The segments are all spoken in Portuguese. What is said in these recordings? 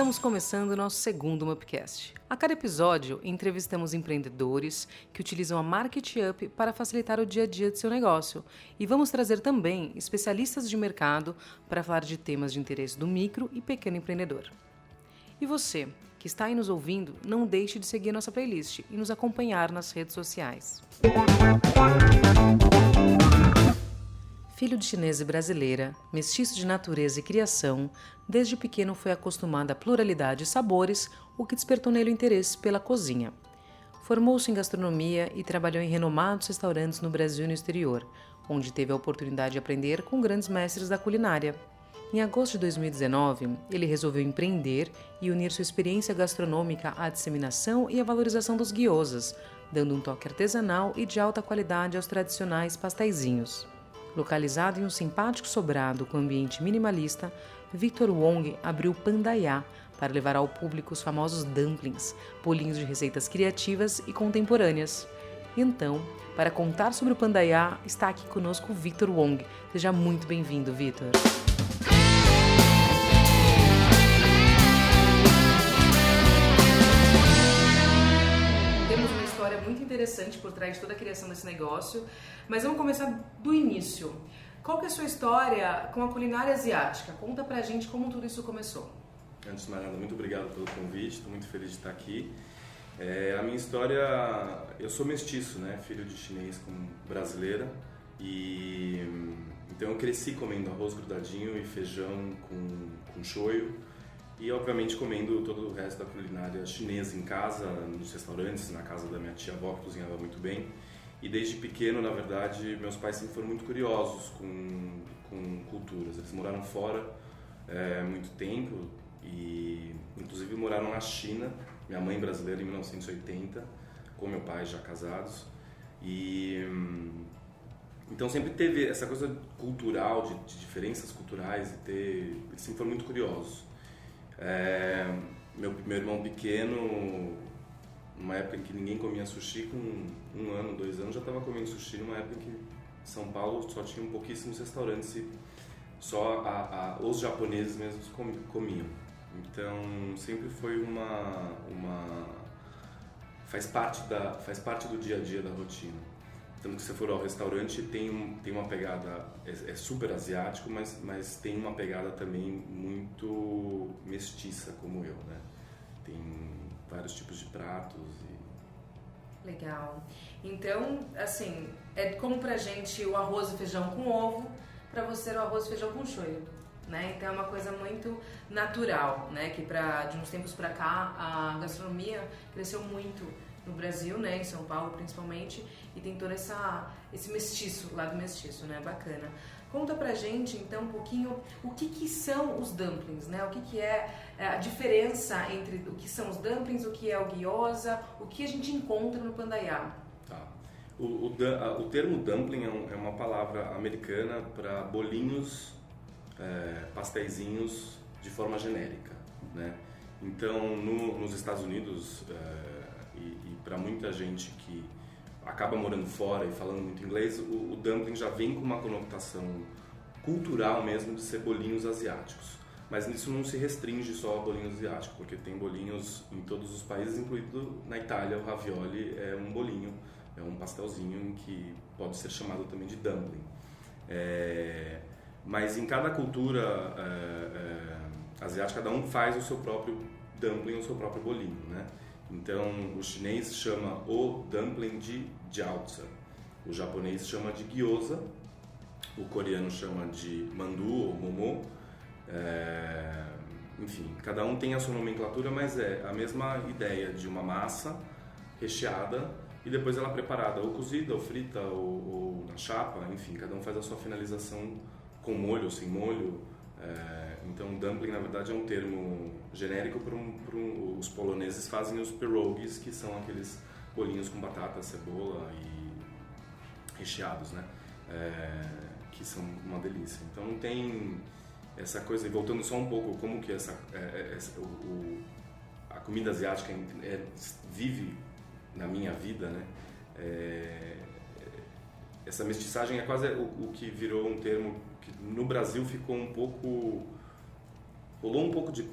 Estamos começando o nosso segundo Mupcast. A cada episódio, entrevistamos empreendedores que utilizam a Market Up para facilitar o dia a dia de seu negócio. E vamos trazer também especialistas de mercado para falar de temas de interesse do micro e pequeno empreendedor. E você, que está aí nos ouvindo, não deixe de seguir nossa playlist e nos acompanhar nas redes sociais. Filho de chinesa e brasileira, mestiço de natureza e criação, desde pequeno foi acostumado à pluralidade de sabores, o que despertou nele o interesse pela cozinha. Formou-se em gastronomia e trabalhou em renomados restaurantes no Brasil e no exterior, onde teve a oportunidade de aprender com grandes mestres da culinária. Em agosto de 2019, ele resolveu empreender e unir sua experiência gastronômica à disseminação e à valorização dos gyozas, dando um toque artesanal e de alta qualidade aos tradicionais pasteizinhos. Localizado em um simpático sobrado com ambiente minimalista, Victor Wong abriu o Pandaiá para levar ao público os famosos dumplings, bolinhos de receitas criativas e contemporâneas. Então, para contar sobre o Pandaiá, está aqui conosco o Victor Wong. Seja muito bem-vindo, Victor. Muito interessante por trás de toda a criação desse negócio, mas vamos começar do início. Qual que é a sua história com a culinária asiática? Conta pra gente como tudo isso começou. Antes de mais nada, muito obrigado pelo convite, estou muito feliz de estar aqui. A minha história, eu sou mestiço, né? Filho de chinês com brasileira, e então eu cresci comendo arroz grudadinho e feijão com shoyu. E obviamente comendo todo o resto da culinária chinesa em casa, nos restaurantes, na casa da minha tia-avó que cozinhava muito bem. E desde pequeno, na verdade, meus pais sempre foram muito curiosos com culturas. Eles moraram fora muito tempo e inclusive moraram na China, minha mãe brasileira em 1980, com meu pai já casados. E então sempre teve essa coisa cultural, de diferenças culturais, eles sempre foram muito curiosos. Meu irmão pequeno, numa época em que ninguém comia sushi, com 1 ano, 2 anos, já estava comendo sushi, numa época em que São Paulo só tinha pouquíssimos restaurantes e só os japoneses mesmos comiam. Então sempre foi faz parte do dia a dia da rotina. Tanto que se você for ao restaurante, tem uma pegada, é super asiático, mas tem uma pegada também muito mestiça, como eu, né? Tem vários tipos de pratos e... Legal. Então, assim, é como pra gente o arroz e feijão com ovo, pra você era o arroz e feijão com shoyu, né? Então é uma coisa muito natural, né? Que de uns tempos pra cá, a gastronomia cresceu muito no Brasil, né, em São Paulo principalmente, e tem todo esse mestiço, lado mestiço, né, bacana. Conta pra gente, então, um pouquinho o que são os dumplings, né, o que é a diferença entre o que são os dumplings, o que é o gyoza, o que a gente encontra no Pandaiá. Tá. O termo dumpling é uma palavra americana para bolinhos, pasteizinhos de forma genérica, né. Então, nos Estados Unidos, e para muita gente que acaba morando fora e falando muito inglês, o dumpling já vem com uma conotação cultural mesmo de ser bolinhos asiáticos. Mas isso não se restringe só a bolinhos asiáticos, porque tem bolinhos em todos os países, incluindo na Itália, o ravioli é um bolinho, é um pastelzinho que pode ser chamado também de dumpling. Mas em cada cultura asiática, cada um faz o seu próprio dumpling, o seu próprio bolinho, né? Então, o chinês chama o dumpling de jiaozi, o japonês chama de gyoza, o coreano chama de mandu ou momo, enfim, cada um tem a sua nomenclatura, mas é a mesma ideia de uma massa recheada e depois ela é preparada ou cozida, ou frita, ou na chapa, enfim, cada um faz a sua finalização com molho ou sem molho. Então, dumpling, na verdade, é um termo genérico os poloneses fazem os pierogies, que são aqueles bolinhos com batata, cebola e recheados, né? Que são uma delícia. Então, não tem essa coisa, e voltando só um pouco, como que a comida asiática vive na minha vida, né? Essa mestiçagem é quase o que virou um termo que no Brasil ficou rolou um pouco de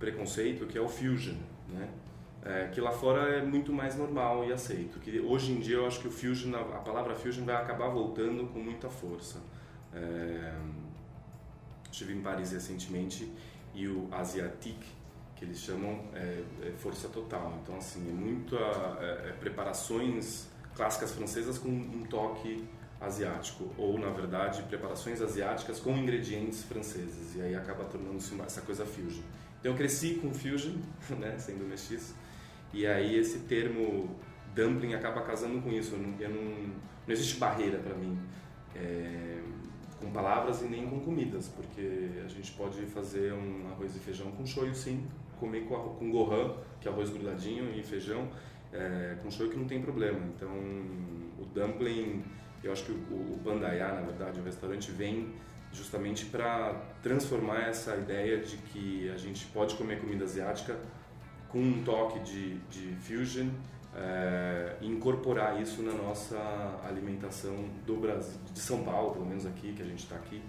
preconceito, que é o fusion, né? Que lá fora é muito mais normal e aceito. Que hoje em dia eu acho que o fusion, a palavra fusion vai acabar voltando com muita força. Estive em Paris recentemente e o asiatique, que eles chamam, é força total. Então, assim, é muito preparações clássicas francesas com um toque asiático, ou, na verdade, preparações asiáticas com ingredientes franceses, e aí acaba tornando-se essa coisa fusion. Então, eu cresci com fusion, né, sendo mestiço, e aí esse termo dumpling acaba casando com isso. Não existe barreira para mim com palavras e nem com comidas, porque a gente pode fazer um arroz e feijão com shoyu, sim, comer com gohan, que é arroz grudadinho, e feijão com shoyu, que não tem problema. Então, o dumpling, eu acho que o Bandaiá, na verdade, o restaurante vem justamente para transformar essa ideia de que a gente pode comer comida asiática com um toque de fusion e incorporar isso na nossa alimentação do Brasil, de São Paulo, pelo menos aqui, que a gente está aqui,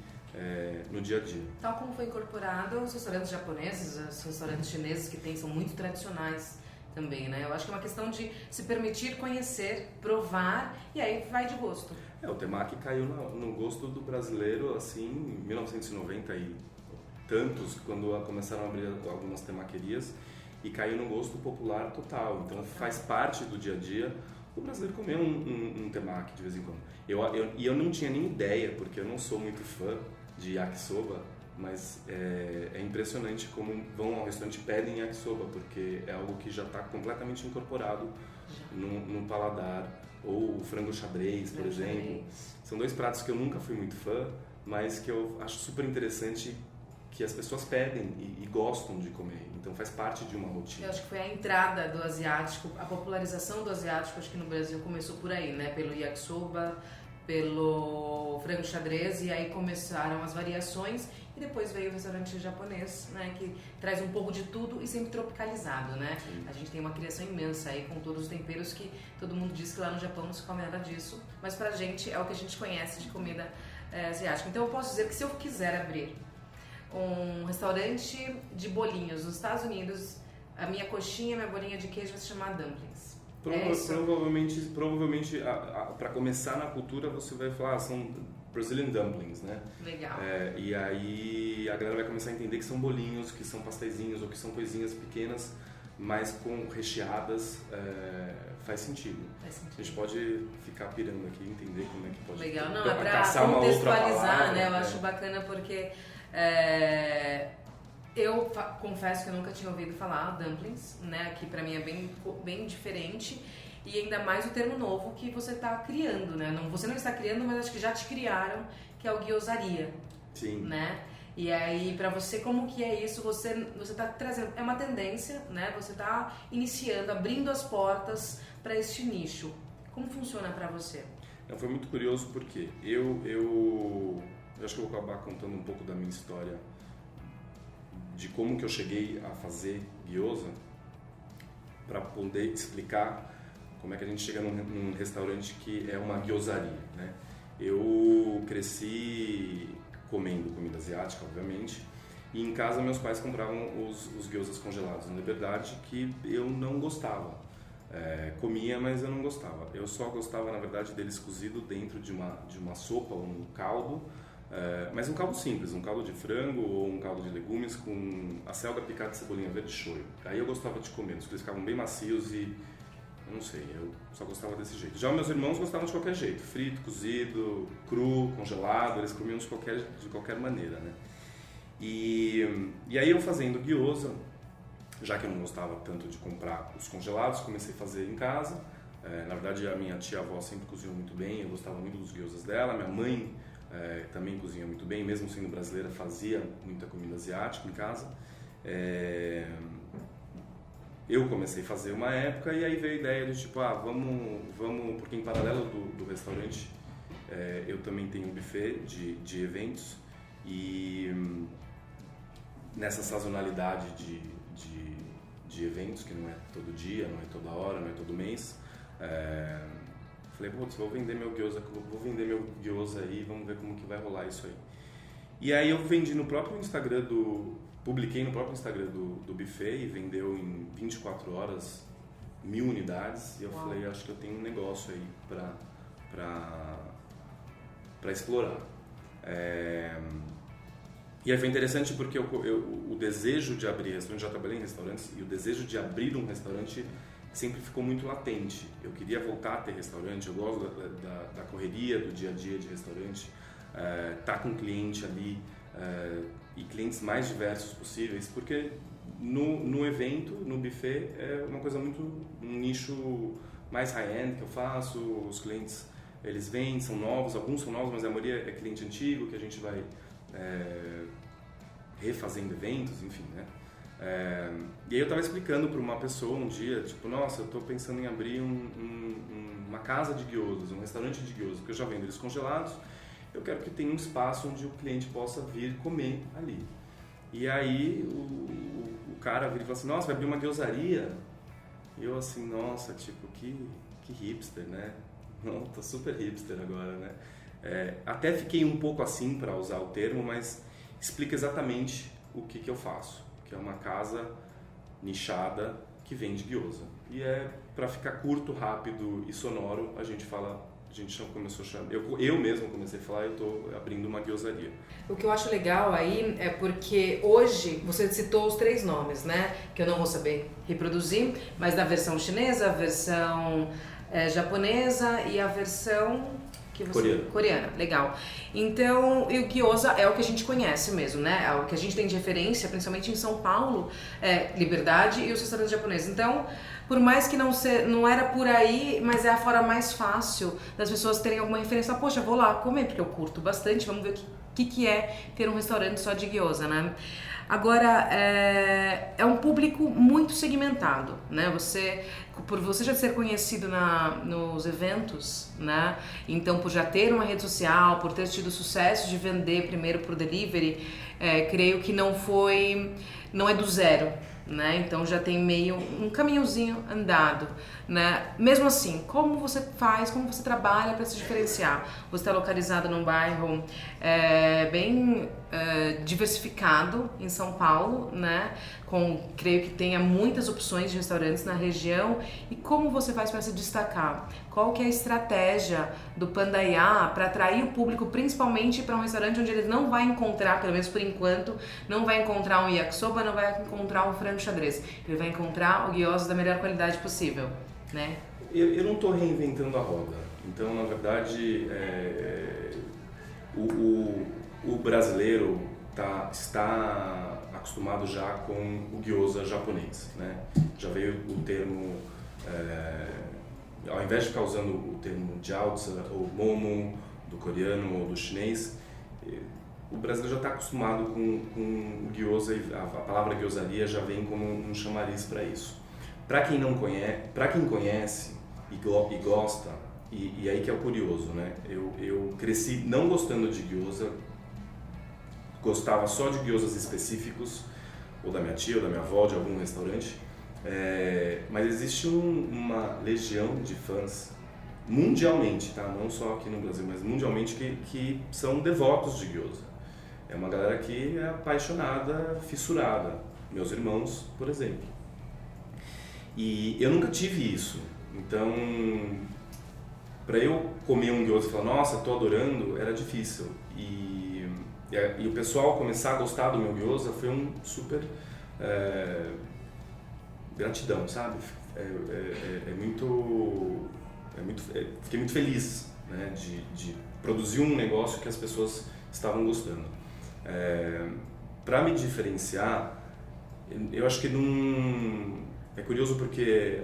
no dia a dia. Tal como foi incorporado os restaurantes japoneses, os restaurantes chineses que são muito tradicionais também, né? Eu acho que é uma questão de se permitir conhecer, provar, e aí vai de gosto. O temaki caiu no gosto do brasileiro, assim, em 1990 e tantos, quando começaram a abrir algumas temaquerias, e caiu no gosto popular total. Então faz parte do dia a dia o brasileiro comer um temaki de vez em quando. Eu não tinha nem ideia, porque eu não sou muito fã de yakisoba, mas é impressionante como vão ao restaurante e pedem yakisoba, porque é algo que já está completamente incorporado no paladar. Ou o frango xadrez, por exemplo. São dois pratos que eu nunca fui muito fã, mas que eu acho super interessante que as pessoas pedem e gostam de comer. Então faz parte de uma rotina. Eu acho que foi a entrada do asiático, a popularização do asiático, acho que no Brasil começou por aí, né? Pelo yakisoba, pelo frango xadrez, e aí começaram as variações, e depois veio o restaurante japonês, né, que traz um pouco de tudo e sempre tropicalizado, né? Sim. A gente tem uma criação imensa aí com todos os temperos que todo mundo diz que lá no Japão não se come nada disso, mas pra gente é o que a gente conhece de comida asiática. Então eu posso dizer que se eu quiser abrir um restaurante de bolinhos nos Estados Unidos, a minha coxinha, minha bolinha de queijo vai se chamar dumplings. Provavelmente para começar na cultura você vai falar, são Brazilian dumplings, né? Legal. E aí a galera vai começar a entender que são bolinhos, que são pasteizinhos ou que são coisinhas pequenas, mas com recheadas, faz sentido. A gente pode ficar pirando aqui e entender como é que pode... Legal, não, é para contextualizar, né? Eu acho bacana porque eu confesso que eu nunca tinha ouvido falar dumplings, né? Que pra mim é bem diferente. E ainda mais o termo novo que você está criando, né? Você não está criando, mas acho que já te criaram, que é o gyozaria. Sim. Né? E aí, pra você, como que é isso? Você tá trazendo... É uma tendência, né? Você tá iniciando, abrindo as portas para este nicho. Como funciona pra você? Foi muito curioso porque eu acho que eu vou acabar contando um pouco da minha história, de como que eu cheguei a fazer gyoza, para poder explicar como é que a gente chega num restaurante que é uma gyozaria, né? Eu cresci comendo comida asiática, obviamente, e em casa meus pais compravam os gyozas congelados na Liberdade, que eu não gostava. Comia, mas eu não gostava. Eu só gostava, na verdade, deles cozido dentro de uma sopa, um caldo, mas um caldo simples, um caldo de frango ou um caldo de legumes com a selga picada de cebolinha verde e shoyu. Aí eu gostava de comer, eles ficavam bem macios e eu não sei, eu só gostava desse jeito. Já meus irmãos gostavam de qualquer jeito, frito, cozido, cru, congelado, eles comiam de qualquer maneira, né? E aí eu fazendo gyoza, já que eu não gostava tanto de comprar os congelados, comecei a fazer em casa. Na verdade, a minha tia-avó sempre cozinhou muito bem, eu gostava muito dos gyozas dela. Minha mãe também cozinha muito bem, mesmo sendo brasileira, fazia muita comida asiática em casa. Eu comecei a fazer uma época e aí veio a ideia de tipo, vamos, porque em paralelo do restaurante eu também tenho um buffet de eventos, e nessa sazonalidade de eventos, que não é todo dia, não é toda hora, não é todo mês, falei, putz, vou vender meu gyoza aí, vamos ver como que vai rolar isso aí. E aí eu vendi no próprio Instagram publiquei no próprio Instagram do buffet e vendeu em 24 horas 1000 unidades. E eu falei, acho que eu tenho um negócio aí para explorar. E aí foi interessante porque o desejo de abrir restaurante, já trabalhei em restaurantes, e o desejo de abrir um restaurante sempre ficou muito latente. Eu queria voltar a ter restaurante, eu gosto da correria do dia a dia de restaurante, tá com cliente ali, e clientes mais diversos possíveis, porque no evento, no buffet, é uma coisa muito, um nicho mais high-end que eu faço, os clientes, eles vêm, são novos, alguns são novos, mas a maioria é cliente antigo, que a gente vai refazendo eventos, enfim, né? E aí eu estava explicando para uma pessoa um dia, tipo, nossa, eu estou pensando em abrir uma casa de gyozas, um restaurante de gyozas, porque eu já vendo eles congelados, eu quero que tenha um espaço onde o cliente possa vir comer ali. E aí o cara vira e fala assim, nossa, vai abrir uma gyozaria? E eu assim, nossa, tipo, que hipster, né? Não, tô super hipster agora, né? Até fiquei um pouco assim para usar o termo, mas explica exatamente o que eu faço, que é uma casa nichada que vende gyoza. E para ficar curto, rápido e sonoro, a gente começou a chamar, eu mesmo comecei a falar, eu estou abrindo uma gyozaria. O que eu acho legal aí é porque hoje você citou os 3 nomes, né? Que eu não vou saber reproduzir, mas da versão chinesa, a versão japonesa e a versão coreana, legal. Então, e o gyoza é o que a gente conhece mesmo, né? É o que a gente tem de referência, principalmente em São Paulo, Liberdade e os restaurantes japoneses. Então, por mais que não era por aí, mas é a forma mais fácil das pessoas terem alguma referência. Poxa, vou lá comer, porque eu curto bastante, vamos ver o que é ter um restaurante só de gyoza, né? Agora, é um público muito segmentado, né? Por você já ser conhecido nos eventos, né? Então, por já ter uma rede social, por ter tido sucesso de vender primeiro por delivery, creio que não é do zero, né? Então já tem meio um caminhozinho andado, né? Mesmo assim, como você trabalha para se diferenciar? Você está localizado num bairro bem diversificado em São Paulo, né? Creio que tenha muitas opções de restaurantes na região. E como você faz para se destacar? Qual que é a estratégia do Pandaiá para atrair o público, principalmente para um restaurante onde ele não vai encontrar, pelo menos por enquanto, não vai encontrar um yakisoba, não vai encontrar um frango xadrez. Ele vai encontrar o gyoza da melhor qualidade possível, né? Eu não estou reinventando a roda. Então, na verdade, o brasileiro está acostumado já com o gyoza japonês, né? Já veio o termo, ao invés de ficar usando o termo jiaozi ou momo do coreano ou do chinês, o brasileiro já está acostumado com o gyoza e a palavra gyozaria já vem como um chamariz para isso. Para quem não conhece, para quem conhece e gosta, e aí que é o curioso, né? Eu cresci não gostando de gyoza, gostava só de gyozas específicos, ou da minha tia, ou da minha avó, de algum restaurante, mas existe uma legião de fãs mundialmente, tá? Não só aqui no Brasil, mas mundialmente, que são devotos de gyoza. É uma galera que é apaixonada, fissurada. Meus irmãos, por exemplo. E eu nunca tive isso. Então, para eu comer um gyoza e falar, nossa, tô adorando, era difícil. E o pessoal começar a gostar do meu gyoza foi um super gratidão, sabe? Fiquei muito feliz, né, de produzir um negócio que as pessoas estavam gostando. Para me diferenciar, eu acho que é curioso porque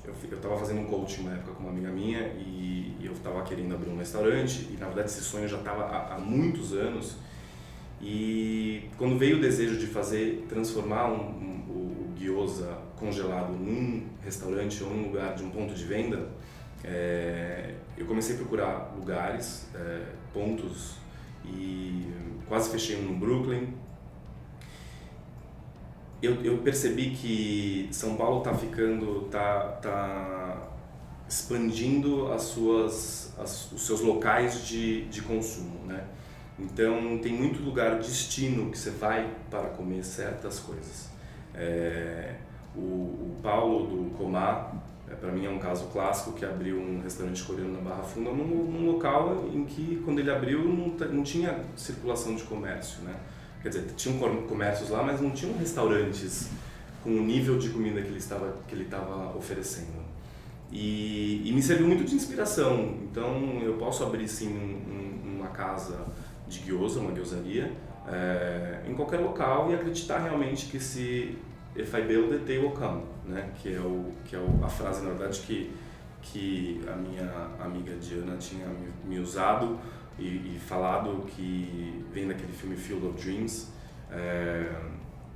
eu estava fazendo um coaching uma época com uma amiga minha e eu estava querendo abrir um restaurante e na verdade esse sonho já estava há muitos anos. E quando veio o desejo de transformar o gyoza congelado num restaurante ou num lugar de um ponto de venda, eu comecei a procurar lugares, pontos, e quase fechei um no Brooklyn. Eu percebi que São Paulo tá expandindo os seus locais de consumo, né? Então tem muito lugar destino que você vai para comer certas coisas. O Paulo do Comá, para mim é um caso clássico, que abriu um restaurante coreano na Barra Funda num local em que, quando ele abriu, não tinha circulação de comércio, né? Quer dizer, tinham comércios lá, mas não tinham restaurantes com o nível de comida que ele estava oferecendo. E me serviu muito de inspiração. Então eu posso abrir sim uma casa de gyoza, uma gyozaria, em qualquer local, e acreditar realmente que se if I build it, they will come, né? Que é a frase, na verdade, que a minha amiga Diana tinha me usado e falado, que vem daquele filme Field of Dreams.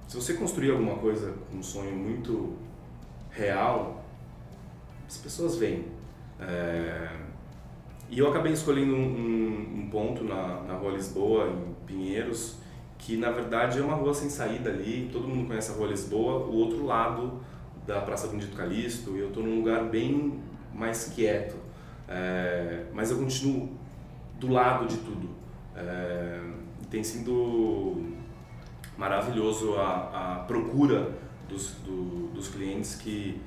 Se você construir alguma coisa com um sonho muito real, as pessoas vêm. E eu acabei escolhendo um ponto na Rua Lisboa, em Pinheiros, que na verdade é uma rua sem saída ali, todo mundo conhece a Rua Lisboa, o outro lado da Praça Benedito Calixto, e eu estou num lugar bem mais quieto, mas eu continuo do lado de tudo. Tem sido maravilhoso a procura dos clientes que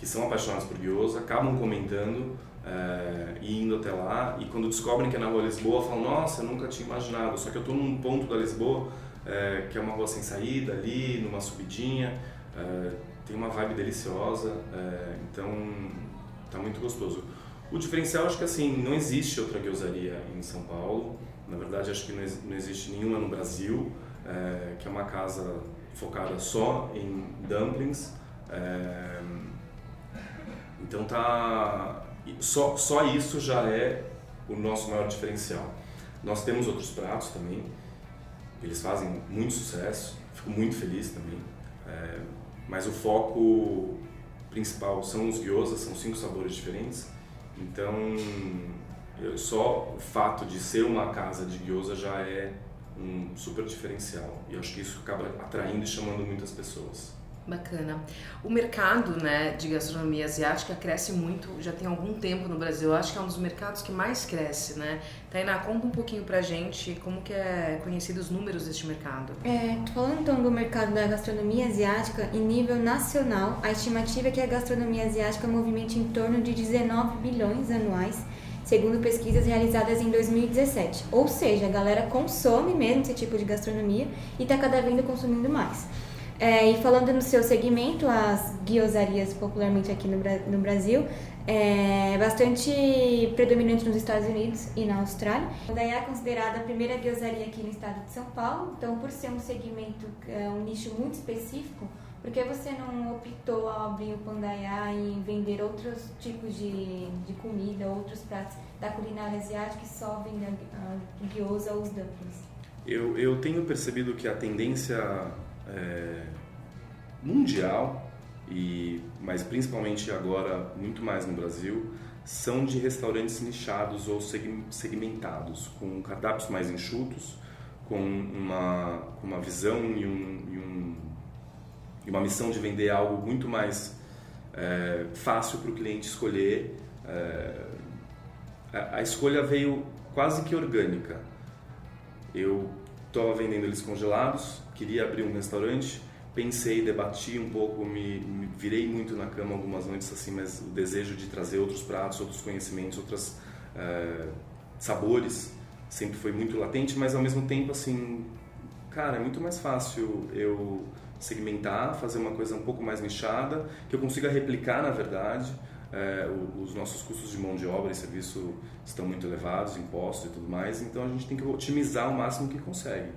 são apaixonados por gyoza, acabam comentando e indo até lá, e quando descobrem que é na Rua Lisboa, falam: nossa, eu nunca tinha imaginado, só que eu estou num ponto da Lisboa que é uma rua sem saída ali, numa subidinha, tem uma vibe deliciosa, então tá muito gostoso. O diferencial, acho que assim, não existe outra gyozaria em São Paulo, na verdade acho que não existe nenhuma no Brasil, que é uma casa focada só em dumplings, então só isso já é o nosso maior diferencial. Nós temos outros pratos também, eles fazem muito sucesso, fico muito feliz também, mas o foco principal são os gyozas, são 5 sabores diferentes, então só o fato de ser uma casa de gyoza já é um super diferencial, e acho que isso acaba atraindo e chamando muitas pessoas. Bacana. O mercado, né, de gastronomia asiática cresce muito, já tem algum tempo no Brasil. Eu acho que é um dos mercados que mais cresce, né? Tainá, conta um pouquinho pra gente como que é conhecido os números deste mercado. Falando então do mercado da gastronomia asiática, em nível nacional, a estimativa é que a gastronomia asiática movimente em torno de 19 bilhões anuais, segundo pesquisas realizadas em 2017. Ou seja, a galera consome mesmo esse tipo de gastronomia e está cada vez consumindo mais. E falando no seu segmento, as gyozarias popularmente aqui no Brasil, é bastante predominante nos Estados Unidos e na Austrália. O Pandaiá é considerada a primeira gyozaria aqui no estado de São Paulo, então por ser um segmento, um nicho muito específico, por que você não optou ao abrir o Pandaiá e vender outros tipos de comida, outros pratos da culinária asiática e só vender a gyoza ou os dumplings? Eu tenho percebido que a tendência mundial, mas principalmente agora muito mais no Brasil, são de restaurantes nichados ou segmentados, com cardápios mais enxutos, com uma visão e uma missão de vender algo muito mais fácil para o cliente escolher. A escolha veio quase que orgânica. Eu estava vendendo eles congelados, queria abrir um restaurante, pensei, debati um pouco, me virei muito na cama algumas noites assim, mas o desejo de trazer outros pratos, outros conhecimentos, outros sabores sempre foi muito latente, mas ao mesmo tempo assim, cara, é muito mais fácil eu segmentar, fazer uma coisa um pouco mais nichada, que eu consiga replicar na verdade. Os nossos custos de mão de obra e serviço estão muito elevados, impostos e tudo mais, então a gente tem que otimizar o máximo que consegue.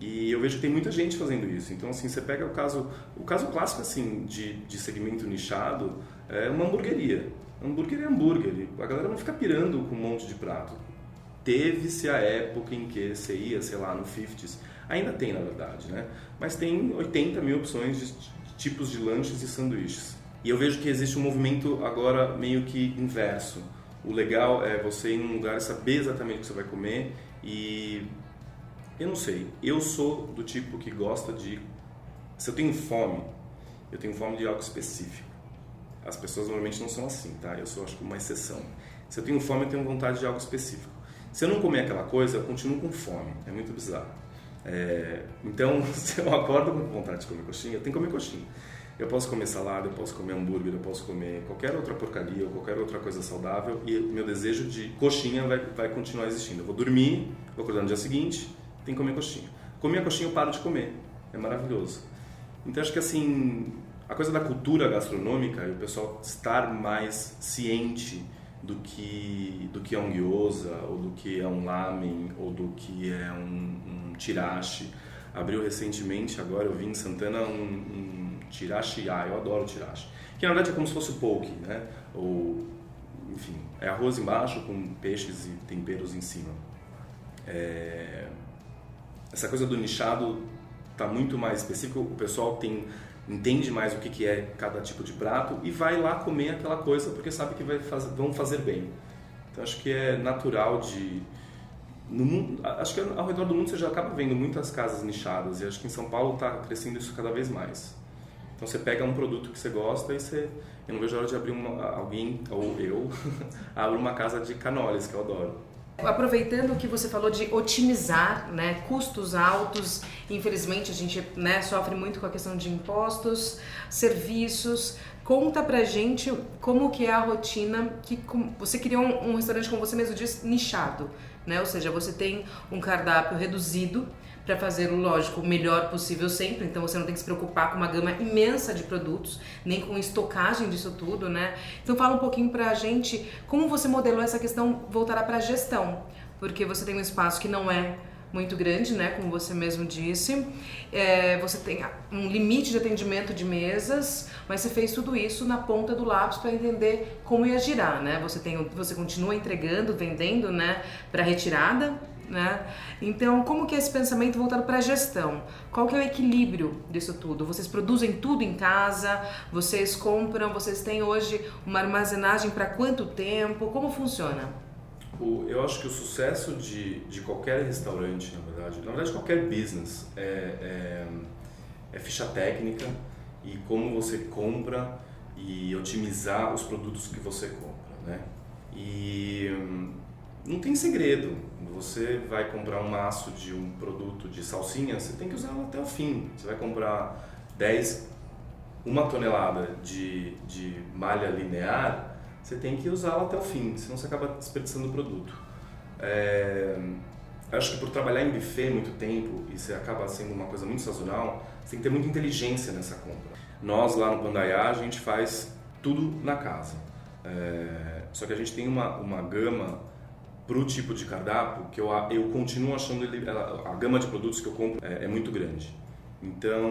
E eu vejo que tem muita gente fazendo isso. Então, assim, você pega o caso clássico assim de segmento nichado, é uma hamburgueria. Hambúrguer é hambúrguer. A galera não fica pirando com um monte de prato. Teve-se a época em que você ia, sei lá, no 50s. Ainda tem, na verdade, né? Mas tem 80 mil opções de tipos de lanches e sanduíches. E eu vejo que existe um movimento agora meio que inverso. O legal é você ir num lugar e saber exatamente o que você vai comer. E eu não sei, eu sou do tipo que gosta de... Se eu tenho fome de algo específico. As pessoas normalmente não são assim, tá? Eu sou, acho que, uma exceção. Se eu tenho fome, eu tenho vontade de algo específico. Se eu não comer aquela coisa, eu continuo com fome. É muito bizarro. Então, se eu acordo com vontade de comer coxinha, eu tenho que comer coxinha. Eu posso comer salada, eu posso comer hambúrguer, eu posso comer qualquer outra porcaria ou qualquer outra coisa saudável e meu desejo de coxinha vai continuar existindo. Eu vou dormir, vou acordar no dia seguinte, tenho que comer coxinha. Comi a coxinha, eu paro de comer. É maravilhoso. Então, acho que assim, a coisa da cultura gastronômica e o pessoal estar mais ciente do que é um gyoza, ou do que é um lamen, ou do que é um chirashi. Abriu recentemente, agora eu vi em Santana um chirashi, eu adoro chirashi, que na verdade é como se fosse poke, né? Ou, enfim, é arroz embaixo com peixes e temperos em cima. Essa coisa do nichado está muito mais específico, o pessoal entende mais o que é cada tipo de prato e vai lá comer aquela coisa porque sabe que vão fazer bem. Então acho que é natural no mundo, acho que ao redor do mundo você já acaba vendo muitas casas nichadas e acho que em São Paulo está crescendo isso cada vez mais. Então você pega um produto que você gosta e eu não vejo a hora de abrir alguém, ou eu, abro uma casa de canoles, que eu adoro. Aproveitando o que você falou de otimizar, né, custos altos, infelizmente a gente, né, sofre muito com a questão de impostos, serviços. Conta pra gente como que é a rotina, você criou um restaurante, como você mesmo disse, nichado, né? Ou seja, você tem um cardápio reduzido para fazer, lógico, o melhor possível sempre, então você não tem que se preocupar com uma gama imensa de produtos, nem com estocagem disso tudo, né? Então fala um pouquinho pra gente como você modelou essa questão voltada pra gestão, porque você tem um espaço que não é muito grande, né, como você mesmo disse, você tem um limite de atendimento de mesas, mas você fez tudo isso na ponta do lápis para entender como ia girar, né? Você continua entregando, vendendo, né, para retirada, né? Então, como que é esse pensamento voltado para a gestão? Qual que é o equilíbrio disso tudo? Vocês produzem tudo em casa? Vocês compram? Vocês têm hoje uma armazenagem para quanto tempo? Como funciona? Eu acho que o sucesso de qualquer restaurante, na verdade qualquer business, é ficha técnica e como você compra e otimizar os produtos que você compra, né? E não tem segredo. Você vai comprar um maço de um produto de salsinha, você tem que usá-lo até o fim. Você vai comprar 1 tonelada de malha linear, você tem que usá-la até o fim, senão você acaba desperdiçando o produto. Acho que por trabalhar em buffet muito tempo, e você acaba sendo uma coisa muito sazonal, você tem que ter muita inteligência nessa compra. Nós lá no Pandaiá, a gente faz tudo na casa. Só que a gente tem uma gama para o tipo de cardápio que eu continuo achando a gama de produtos que eu compro é muito grande. Então,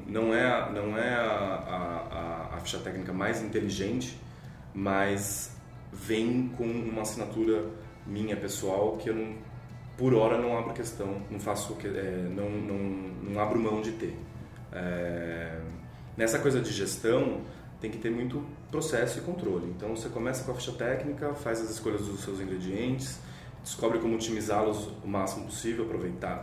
não é a ficha técnica mais inteligente, mas vem com uma assinatura minha pessoal que eu por hora não abro questão, não abro mão de ter. Nessa coisa de gestão tem que ter muito processo e controle. Então você começa com a ficha técnica, faz as escolhas dos seus ingredientes, descobre como otimizá-los o máximo possível,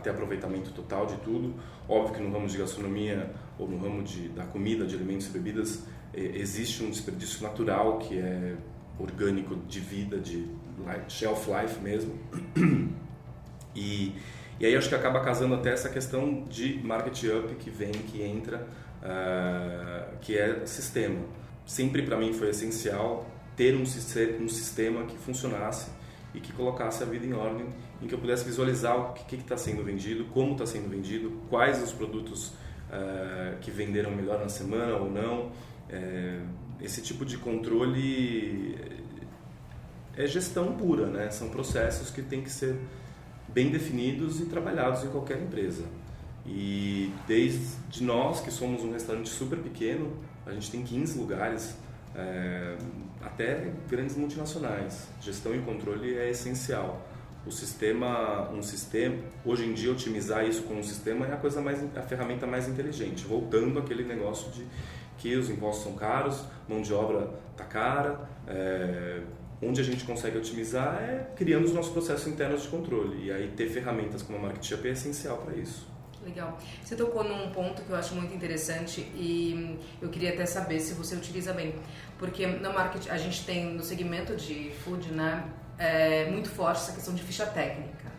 ter aproveitamento total de tudo. Óbvio que no ramo de gastronomia ou no ramo da comida, de alimentos e bebidas, existe um desperdício natural que é orgânico de vida, de shelf life mesmo. E aí acho que acaba casando até essa questão de market up que entra, que é sistema. Sempre para mim foi essencial ter um sistema que funcionasse e que colocasse a vida em ordem, em que eu pudesse visualizar o que está sendo vendido, como está sendo vendido, quais os produtos que venderam melhor na semana ou não. Esse tipo de controle é gestão pura, né? São processos que têm que ser bem definidos e trabalhados em qualquer empresa. E desde nós, que somos um restaurante super pequeno, a gente tem 15 lugares, até grandes multinacionais. Gestão e controle é essencial. Hoje em dia otimizar isso com um sistema é a ferramenta mais inteligente, voltando àquele negócio de que os impostos são caros, mão de obra está cara, onde a gente consegue otimizar é criando os nossos processos internos de controle, e aí ter ferramentas como a Market Up é essencial para isso. Legal. Você tocou num ponto que eu acho muito interessante e eu queria até saber se você utiliza bem, porque na marketing a gente tem no segmento de food, né, muito forte essa questão de ficha técnica,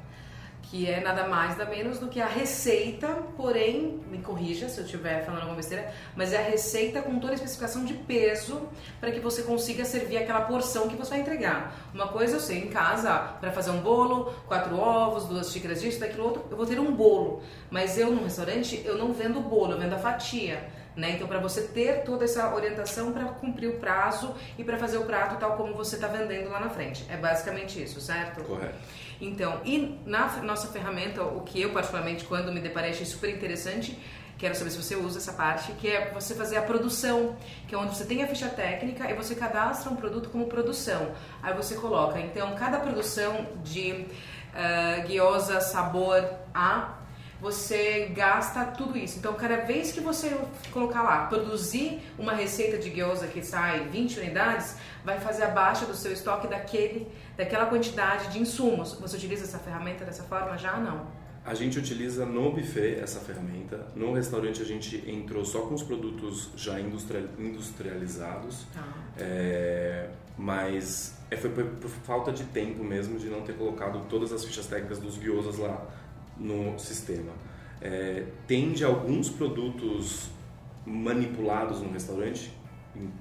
que é nada mais, nada menos do que a receita, porém, me corrija se eu estiver falando alguma besteira, mas é a receita com toda a especificação de peso para que você consiga servir aquela porção que você vai entregar. Uma coisa eu sei, em casa, para fazer um bolo, 4 ovos, 2 xícaras disso, daquilo outro, eu vou ter um bolo, mas eu no restaurante, eu não vendo o bolo, eu vendo a fatia. Né? Então, para você ter toda essa orientação para cumprir o prazo e para fazer o prato tal como você está vendendo lá na frente. É basicamente isso, certo? Correto. Então, e na nossa ferramenta, o que eu particularmente, quando me deparei, achei super interessante, quero saber se você usa essa parte, que é você fazer a produção, que é onde você tem a ficha técnica e você cadastra um produto como produção. Aí você coloca, então, cada produção de gyoza sabor A, você gasta tudo isso. Então, cada vez que você colocar lá, produzir uma receita de gyoza que sai 20 unidades, vai fazer a baixa do seu estoque daquela quantidade de insumos. Você utiliza essa ferramenta dessa forma já ou não? A gente utiliza no buffet essa ferramenta. No restaurante a gente entrou só com os produtos já industrializados. Mas foi por falta de tempo mesmo de não ter colocado todas as fichas técnicas dos gyozas lá no sistema. Tende alguns produtos manipulados no restaurante,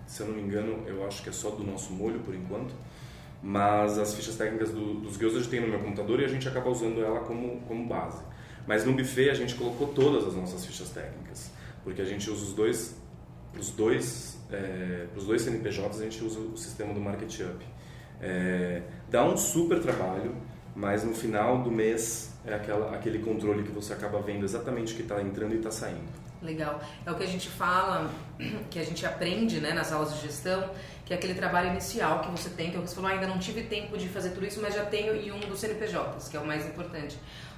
se eu não me engano, eu acho que é só do nosso molho por enquanto, mas as fichas técnicas dos gyozas eu já tenho no meu computador e a gente acaba usando ela como base. Mas no buffet a gente colocou todas as nossas fichas técnicas, porque a gente usa os dois CNPJs, a gente usa o sistema do MarketUp. Dá um super trabalho, mas no final do mês é aquele controle que você acaba vendo exatamente o que está entrando e está saindo. Legal. É o que a gente fala, que a gente aprende, né, nas aulas de gestão, que é aquele trabalho inicial que você tem, que é o que você falou, ainda não tive tempo de fazer tudo isso, mas já tenho em um dos CNPJs, que é o mais importante.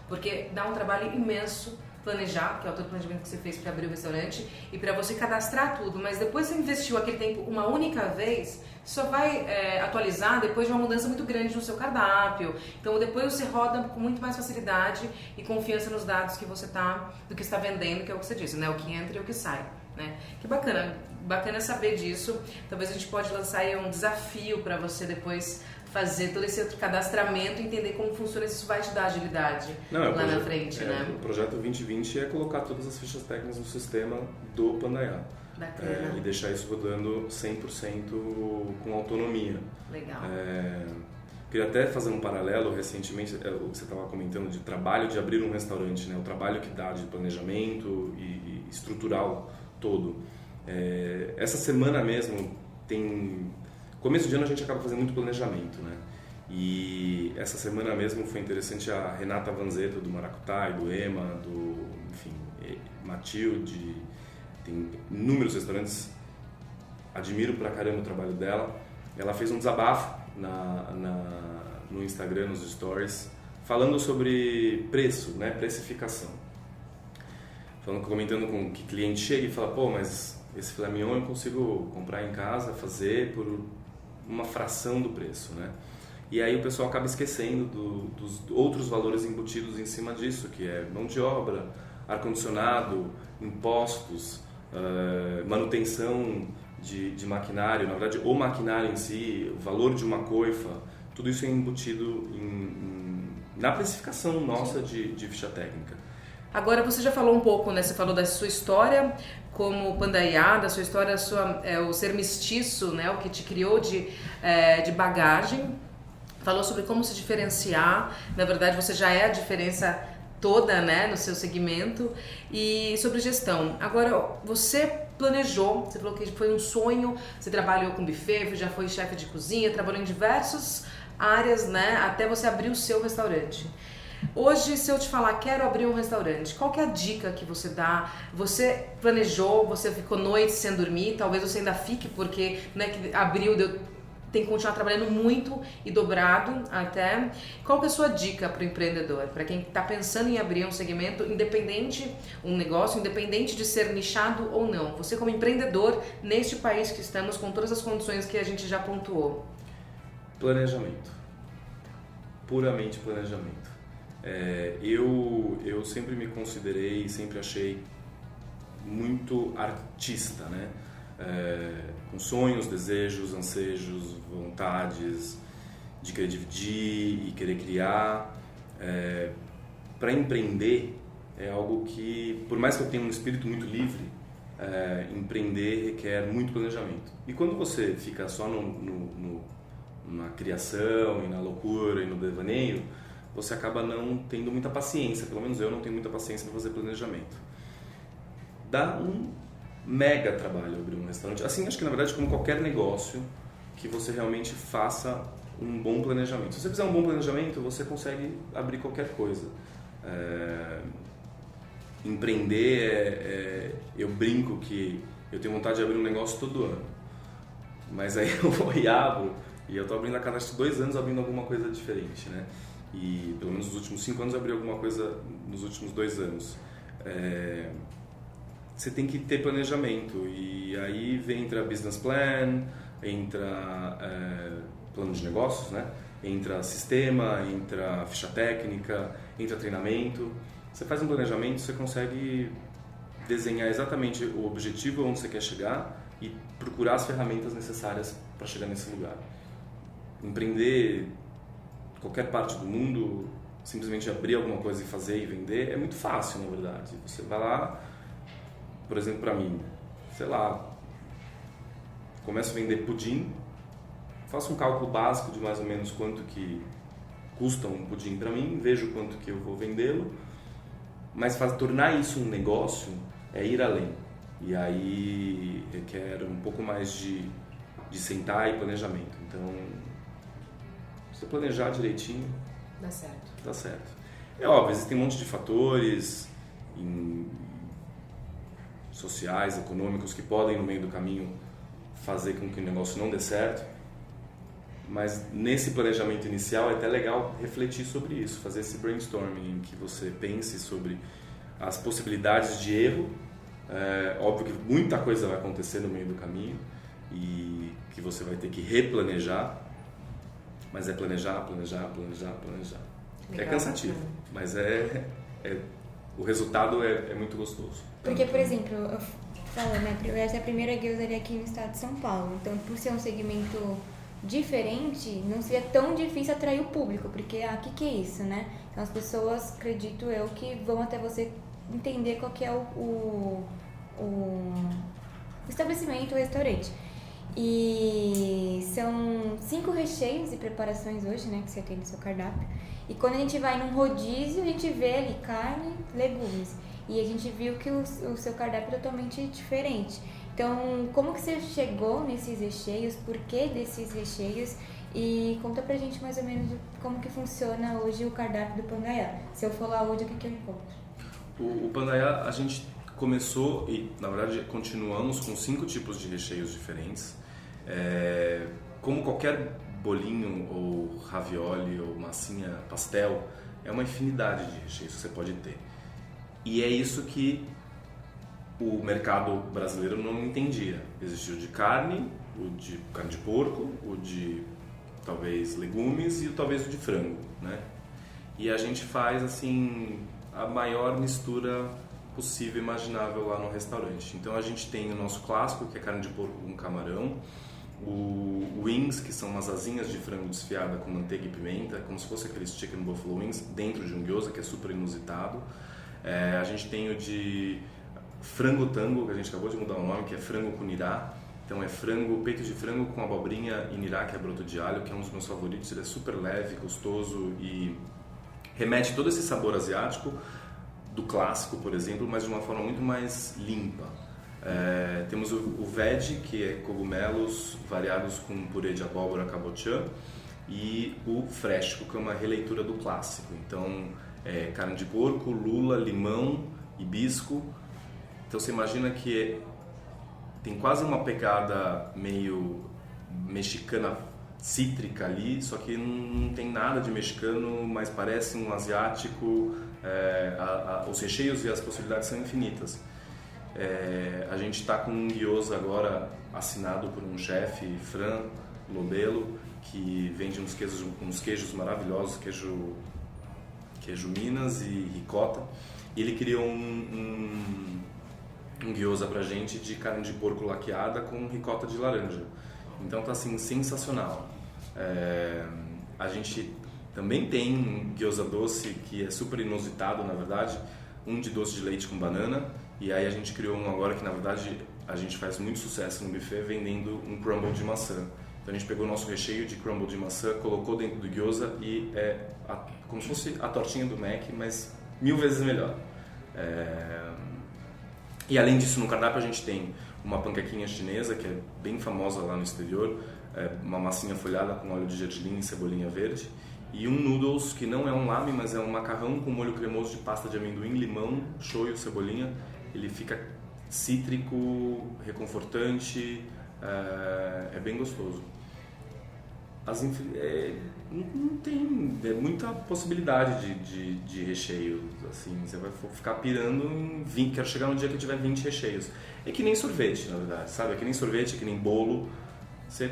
Porque dá um trabalho imenso planejar, que é o todo planejamento que você fez para abrir o restaurante, e para você cadastrar tudo, mas depois você investiu aquele tempo uma única vez, só vai atualizar depois de uma mudança muito grande no seu cardápio. Então depois você roda com muito mais facilidade e confiança nos dados que você do que está vendendo, que é o que você disse, né? O que entra e o que sai, né? Que bacana saber disso. Talvez a gente pode lançar aí um desafio para você depois fazer todo esse outro cadastramento e entender como funciona, isso vai te dar agilidade lá na frente, né? O projeto 2020 é colocar todas as fichas técnicas no sistema do Pandaiá. E deixar isso rodando 100% com autonomia. Legal. Queria até fazer um paralelo recentemente, o que você estava comentando de trabalho de abrir um restaurante, né? O trabalho que dá de planejamento e estrutural todo. Essa semana mesmo começo de ano a gente acaba fazendo muito planejamento, né? E essa semana mesmo foi interessante a Renata Vanzeto do Maracutai, do Ema, Matilde, tem inúmeros restaurantes, admiro pra caramba o trabalho dela. Ela fez um desabafo no Instagram, nos stories, falando sobre preço, né? Precificação. Comentando com que cliente chega e fala, pô, mas esse filé mignon eu consigo comprar em casa, fazer por uma fração do preço, né? E aí o pessoal acaba esquecendo dos outros valores embutidos em cima disso, que é mão de obra, ar-condicionado, impostos, manutenção de maquinário, na verdade o maquinário em si, o valor de uma coifa, tudo isso é embutido na precificação nossa de ficha técnica. Agora você já falou um pouco, né? Você falou da sua história como Pandaiá, da sua história, o ser mestiço, né? O que te criou de bagagem. Falou sobre como se diferenciar. Na verdade, você já é a diferença toda, né? No seu segmento. E sobre gestão. Agora, você planejou, você falou que foi um sonho, você trabalhou com buffet, já foi chefe de cozinha, trabalhou em diversas áreas, né? Até você abrir o seu restaurante. Hoje, se eu te falar, quero abrir um restaurante, qual que é a dica que você dá? Você planejou, você ficou noites sem dormir, talvez você ainda fique, porque né, que abriu, tem que continuar trabalhando muito e dobrado até. Qual que é a sua dica para o empreendedor? Para quem está pensando em abrir um segmento, um negócio, independente de ser nichado ou não. Você como empreendedor, neste país que estamos, com todas as condições que a gente já pontuou. Planejamento. Puramente planejamento. Eu sempre me considerei, sempre achei muito artista, né? Com sonhos, desejos, ansejos, vontades, de querer dividir e querer criar. Para empreender é algo que, por mais que eu tenha um espírito muito livre, empreender requer muito planejamento. E quando você fica só na criação e na loucura e no devaneio, você acaba não tendo muita paciência, pelo menos eu não tenho muita paciência para fazer planejamento. Dá um mega trabalho abrir um restaurante. Assim, acho que na verdade como qualquer negócio que você realmente faça um bom planejamento. Se você fizer um bom planejamento, você consegue abrir qualquer coisa. Empreender, eu brinco que eu tenho vontade de abrir um negócio todo ano, mas aí eu vou e abro, e eu estou abrindo a cada 2 anos abrindo alguma coisa diferente, né? E pelo menos nos últimos 5 anos eu abri alguma coisa nos últimos 2 anos. Você tem que ter planejamento, e aí entra business plan, entra plano de negócios, né? Entra sistema, entra ficha técnica, entra treinamento. Você faz um planejamento, você consegue desenhar exatamente o objetivo onde você quer chegar e procurar as ferramentas necessárias para chegar nesse lugar. Empreender qualquer parte do mundo, simplesmente abrir alguma coisa e fazer e vender, é muito fácil, na verdade. Você vai lá, por exemplo, para mim, sei lá, começo a vender pudim, faço um cálculo básico de mais ou menos quanto que custa um pudim para mim, vejo quanto que eu vou vendê-lo, mas tornar isso um negócio é ir além. E aí requer um pouco mais de sentar e planejamento. Então, se você planejar direitinho, dá certo. Dá certo. É óbvio, existem um monte de fatores sociais, econômicos, que podem no meio do caminho fazer com que o negócio não dê certo. Mas nesse planejamento inicial é até legal refletir sobre isso, fazer esse brainstorming em que você pense sobre as possibilidades de erro. Óbvio que muita coisa vai acontecer no meio do caminho e que você vai ter que replanejar, mas é planejar. Legal, É cansativo, mas o resultado é muito gostoso. Porque, por exemplo, eu falo, né, essa é a primeira guildaria aqui no estado de São Paulo, então por ser um segmento diferente, não seria tão difícil atrair o público, porque, o que é isso, né? Então as pessoas, acredito eu, que vão até você entender qual que é o estabelecimento, o restaurante. E são 5 recheios e preparações hoje, né, que você tem no seu cardápio. E quando a gente vai num rodízio, a gente vê ali carne, legumes. E a gente viu que o seu cardápio é totalmente diferente. Então, como que você chegou nesses recheios? Por que desses recheios? E conta pra gente mais ou menos como que funciona hoje o cardápio do Pandaiá. Se eu for lá hoje, o que eu encontro? O Pandaiá, a gente começou e, na verdade, continuamos com 5 tipos de recheios diferentes. Como qualquer bolinho ou ravioli ou massinha, pastel, é uma infinidade de recheios que você pode ter. E é isso que o mercado brasileiro não entendia. Existia o de carne, o de carne de porco, o de talvez legumes e talvez o de frango, né? E a gente faz assim a maior mistura possível e imaginável lá no restaurante. Então a gente tem o nosso clássico, que é carne de porco com camarão, o wings, que são umas asinhas de frango desfiada com manteiga e pimenta, como se fosse aqueles chicken buffalo wings dentro de um gyoza, que é super inusitado. A gente tem o de frango tango, que a gente acabou de mudar o nome, que é frango com nirá. Então é peito de frango com abobrinha e nirá, que é broto de alho, que é um dos meus favoritos. Ele é super leve, gostoso e remete todo esse sabor asiático do clássico, por exemplo, mas de uma forma muito mais limpa. Temos o veg, que é cogumelos variados com purê de abóbora cabotiã, e o fresco, que é uma releitura do clássico. Então carne de porco, lula, limão, hibisco. Então você imagina que tem quase uma pegada meio mexicana cítrica ali, só que não tem nada de mexicano, mas parece um asiático. Os recheios e as possibilidades são infinitas. A gente está com um gyoza agora assinado por um chefe, Fran Lobelo, que vende uns queijos maravilhosos, queijo Minas e ricota. E ele criou um gyoza pra gente de carne de porco laqueada com ricota de laranja. Então tá assim, sensacional. A gente também tem um gyoza doce que é super inusitado, na verdade, um de doce de leite com banana, e aí a gente criou um agora que, na verdade, a gente faz muito sucesso no buffet vendendo um crumble de maçã. Então a gente pegou o nosso recheio de crumble de maçã, colocou dentro do gyoza e é como se fosse a tortinha do Mac, mas 1000 vezes melhor. E além disso, no cardápio a gente tem uma panquequinha chinesa, que é bem famosa lá no exterior, uma massinha folhada com óleo de gergelim e cebolinha verde, e um noodles que não é um lamen, mas é um macarrão com molho cremoso de pasta de amendoim, limão, shoyu, cebolinha. Ele fica cítrico, reconfortante, é bem gostoso. Não tem muita possibilidade de recheio, assim, você vai ficar pirando em 20, quero chegar no dia que eu tiver 20 recheios. É que nem sorvete, na verdade, sabe? É que nem sorvete, é que nem bolo, você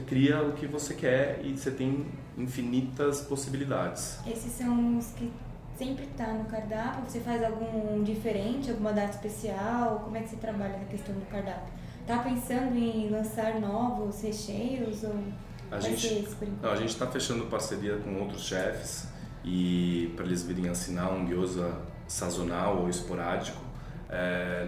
cria o que você quer e você tem infinitas possibilidades. Esses são os que sempre tá no cardápio? Você faz algum diferente, alguma data especial? Como é que você trabalha na questão do cardápio? Tá pensando em lançar novos recheios ou... A gente está fechando parceria com outros chefes e para eles virem assinar um gyoza sazonal ou esporádico.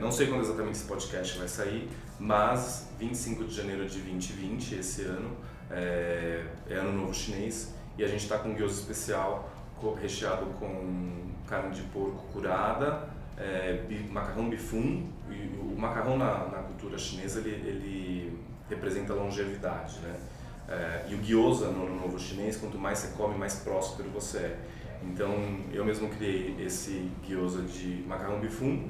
Não sei quando exatamente esse podcast vai sair, mas 25 de janeiro de 2020, esse ano, é Ano Novo Chinês, e a gente está com um gyoza especial recheado com carne de porco curada, macarrão bifum. E o macarrão na cultura chinesa ele representa longevidade, né? E o gyoza no Ano Novo Chinês, quanto mais você come, mais próspero você é. Então eu mesmo criei esse gyoza de macarrão bifum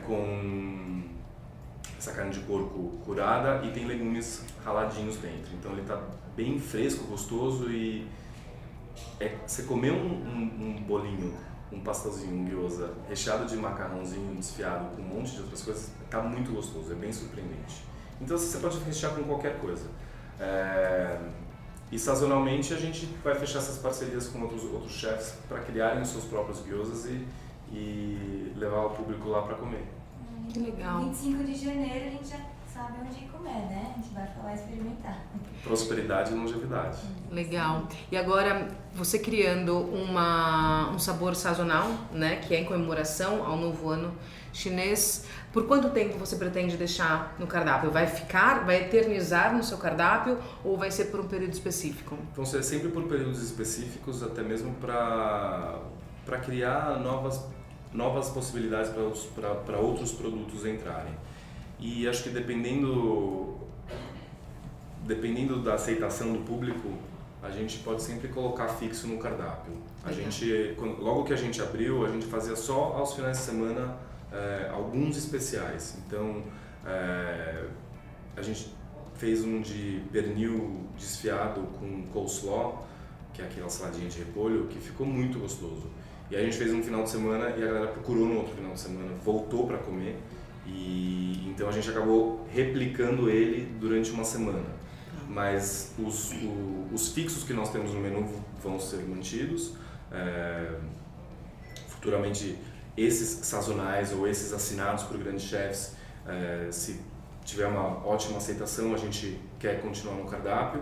com essa carne de porco curada e tem legumes raladinhos dentro. Então ele está bem fresco, gostoso e você comer um bolinho, um pastelzinho, um gyoza recheado de macarrãozinho desfiado com um monte de outras coisas, está muito gostoso, é bem surpreendente. Então você pode rechear com qualquer coisa. E sazonalmente a gente vai fechar essas parcerias com outros chefs para criarem os seus próprios gyozas e levar o público lá para comer. Que legal. 25 de janeiro a gente já sabe onde ir comer, né? A gente vai falar experimentar. Prosperidade e longevidade. Legal. E agora, você criando um sabor sazonal, né, que é em comemoração ao Novo Ano Chinês, por quanto tempo você pretende deixar no cardápio? Vai eternizar no seu cardápio ou vai ser por um período específico? Vão ser sempre por períodos específicos, até mesmo para criar novas possibilidades para outros produtos entrarem. E acho que dependendo da aceitação do público, a gente pode sempre colocar fixo no cardápio. Logo que a gente abriu, a gente fazia só aos finais de semana alguns especiais. Então a gente fez um de pernil desfiado com coleslaw, que é aquela saladinha de repolho, que ficou muito gostoso. E aí a gente fez um final de semana e a galera procurou no outro final de semana, voltou para comer. E então a gente acabou replicando ele durante uma semana. Mas os fixos que nós temos no menu vão ser mantidos. Futuramente, esses sazonais ou esses assinados por grandes chefs, se tiver uma ótima aceitação, a gente quer continuar no cardápio.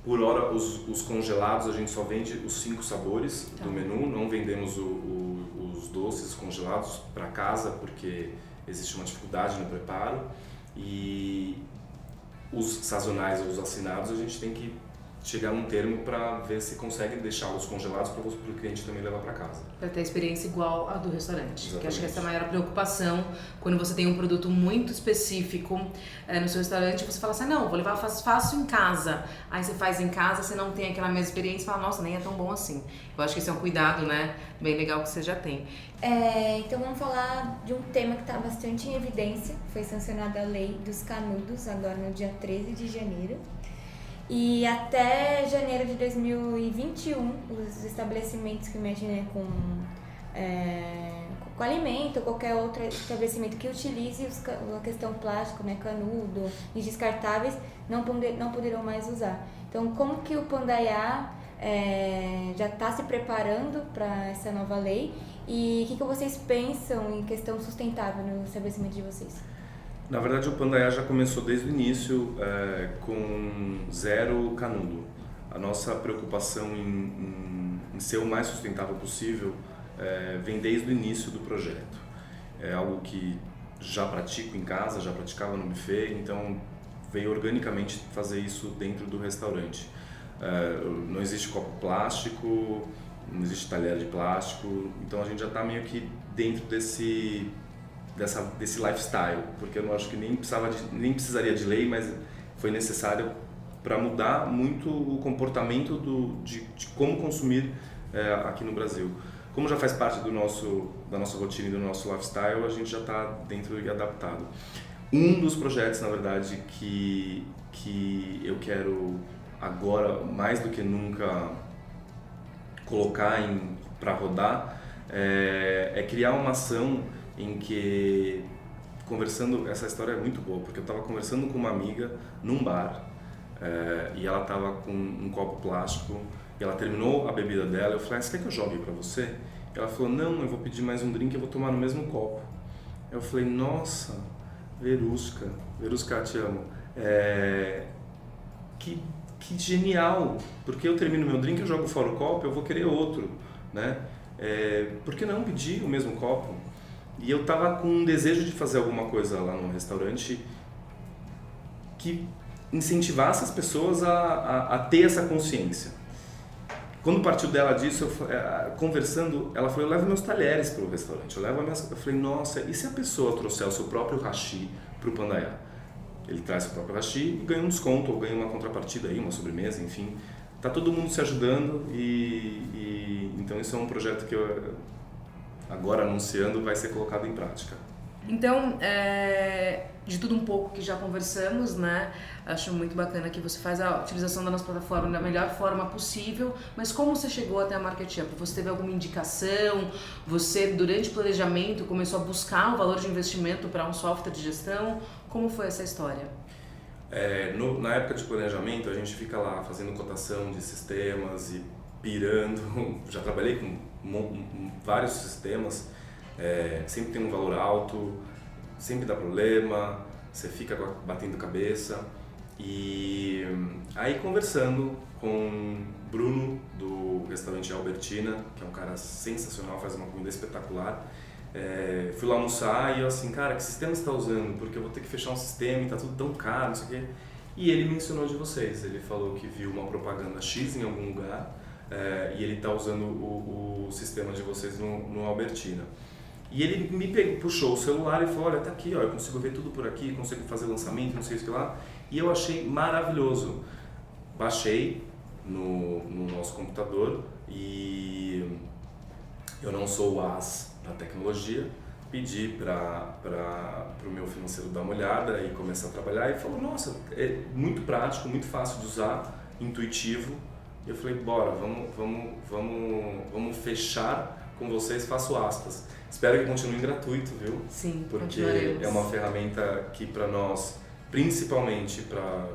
Por hora, os congelados, a gente só vende os 5 sabores do menu, não vendemos os doces congelados para casa, porque existe uma dificuldade no preparo. E os sazonais ou os assinados, a gente tem que chegar num termo para ver se consegue deixá-los congelados para o cliente também levar para casa. Para ter a experiência igual à do restaurante. Exatamente. Que acho que essa é a maior preocupação quando você tem um produto muito específico no seu restaurante, você fala assim, não, vou levar faço em casa. Aí você faz em casa, você não tem aquela mesma experiência e fala, nossa, nem é tão bom assim. Eu acho que esse é um cuidado, né, bem legal que você já tem. Então vamos falar de um tema que está bastante em evidência. Foi sancionada a lei dos canudos agora no dia 13 de janeiro. E até janeiro de 2021, os estabelecimentos que mexem com alimento ou qualquer outro estabelecimento que utilize a questão plástico, né, canudo e descartáveis, não poderão mais usar. Então, como que o Pandaiá já está se preparando para essa nova lei e o que vocês pensam em questão sustentável no estabelecimento de vocês? Na verdade, o Pandaiá já começou desde o início com 0 canudo. a nossa preocupação em ser o mais sustentável possível vem desde o início do projeto. É algo que já pratico em casa, já praticava no buffet, então veio organicamente fazer isso dentro do restaurante. Não existe copo plástico, não existe talher de plástico, então a gente já está meio que dentro desse lifestyle, porque eu não acho que nem precisaria de lei, mas foi necessário para mudar muito o comportamento de como consumir aqui no Brasil. Como já faz parte da nossa rotina e do nosso lifestyle, a gente já está dentro e adaptado. Um dos projetos, na verdade, que eu quero agora, mais do que nunca, colocar para rodar, é criar uma ação em que, essa história é muito boa, porque eu estava conversando com uma amiga num bar, e ela estava com um copo plástico, e ela terminou a bebida dela. Eu falei: você quer que eu jogue para você? Ela falou: não, eu vou pedir mais um drink, eu vou tomar no mesmo copo. Eu falei: nossa, Verusca, te amo. Que genial, porque eu termino meu drink, eu jogo fora o copo, eu vou querer outro, né? Por que não pedir o mesmo copo? E eu tava com um desejo de fazer alguma coisa lá no restaurante que incentivasse as pessoas a ter essa consciência. Quando partiu dela disso, conversando, ela falou: eu levo meus talheres para o restaurante, eu falei: nossa, e se a pessoa trouxer o seu próprio hashi para o Pandaiá? Ele traz o próprio hashi e ganha um desconto, ou ganha uma contrapartida aí, uma sobremesa, enfim. Tá todo mundo se ajudando então isso é um projeto que eu, agora anunciando, vai ser colocado em prática. Então, de tudo um pouco que já conversamos, né? Acho muito bacana que você faz a utilização da nossa plataforma da melhor forma possível, mas como você chegou até a Market Up? Você teve alguma indicação? Você, durante o planejamento, começou a buscar o valor de investimento para um software de gestão? Como foi essa história? Na época de planejamento, a gente fica lá fazendo cotação de sistemas e pirando. Já trabalhei com vários sistemas, sempre tem um valor alto, sempre dá problema, você fica batendo cabeça. E aí, conversando com Bruno do restaurante Albertina, que é um cara sensacional, faz uma comida espetacular, fui lá almoçar e eu assim: cara, que sistema você está usando? Porque eu vou ter que fechar um sistema e tá tudo tão caro, não sei o quê. E ele mencionou de vocês, ele falou que viu uma propaganda X em algum lugar, e ele está usando o sistema de vocês no Albertina. E ele me puxou o celular e falou: olha, tá aqui, ó, eu consigo ver tudo por aqui, consigo fazer lançamento, não sei o que lá. E eu achei maravilhoso. Baixei no nosso computador e eu não sou o as da tecnologia. Pedi para o meu financeiro dar uma olhada e começar a trabalhar, e falou: nossa, é muito prático, muito fácil de usar, intuitivo. E eu falei: bora, vamos fechar com vocês, faço aspas. Espero que continue gratuito, viu? Sim, porque é uma ferramenta que, para nós, principalmente para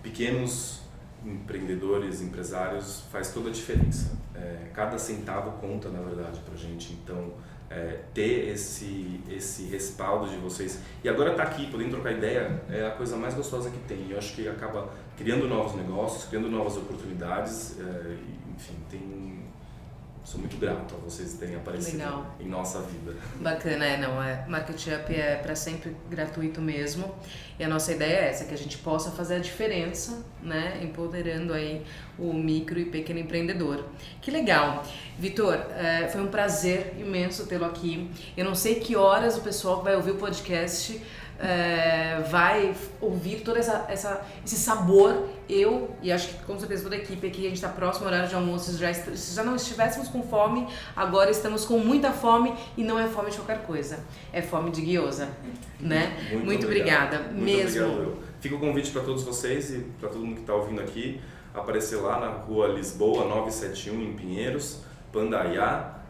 pequenos empreendedores, empresários, faz toda a diferença. Cada centavo conta, na verdade, para a gente. Então, ter esse respaldo de vocês, e agora estar aqui, podendo trocar ideia, é a coisa mais gostosa que tem. Eu acho que acaba criando novos negócios, criando novas oportunidades, enfim, sou muito grato a vocês terem aparecido em nossa vida. Bacana, Market Up é para sempre gratuito mesmo, e a nossa ideia é essa, que a gente possa fazer a diferença, né, empoderando aí o micro e pequeno empreendedor. Que legal! Vitor, foi um prazer imenso tê-lo aqui. Eu não sei que horas o pessoal que vai ouvir o podcast vai ouvir todo esse sabor. Eu, e acho que com certeza toda a equipe aqui, a gente está próximo ao horário de almoço, se já não estivéssemos com fome, agora estamos com muita fome, e não é fome de qualquer coisa, é fome de gyoza, né? Muito obrigada, mesmo. Obrigado. Fica o convite para todos vocês e para todo mundo que está ouvindo aqui, aparecer lá na rua Lisboa 971 em Pinheiros, Pandaiá.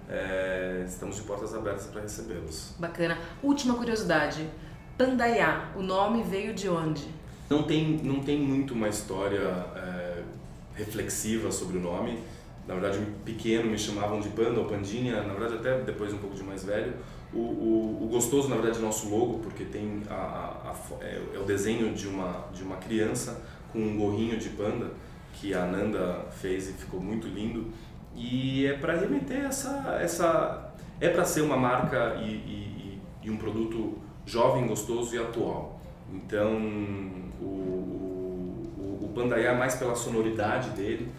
Estamos de portas abertas para recebê-los. Bacana. Última curiosidade, Pandaiá, o nome veio de onde? Não tem muito uma história reflexiva sobre o nome. Na verdade, pequeno me chamavam de Panda ou Pandinha, na verdade até depois um pouco de mais velho. O gostoso, na verdade, é nosso logo, porque tem é o desenho de uma criança com um gorrinho de panda, que a Nanda fez e ficou muito lindo. E é para remeter é para ser uma marca e um produto jovem, gostoso e atual. Então o Pandaiá mais pela sonoridade dele,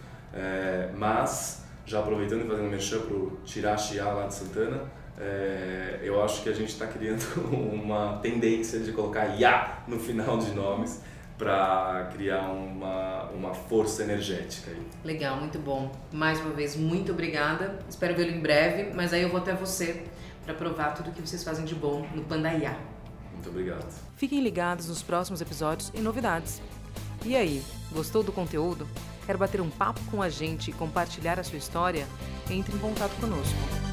mas já aproveitando e fazendo merchan pro Tirachiá lá de Santana, eu acho que a gente está criando uma tendência de colocar Iá no final de nomes para criar uma força energética aí. Legal, muito bom. Mais uma vez, muito obrigada. Espero vê-lo em breve, mas aí eu vou até você para provar tudo que vocês fazem de bom no Pandaiá. Muito obrigado. Fiquem ligados nos próximos episódios e novidades. E aí, gostou do conteúdo? Quer bater um papo com a gente e compartilhar a sua história? Entre em contato conosco.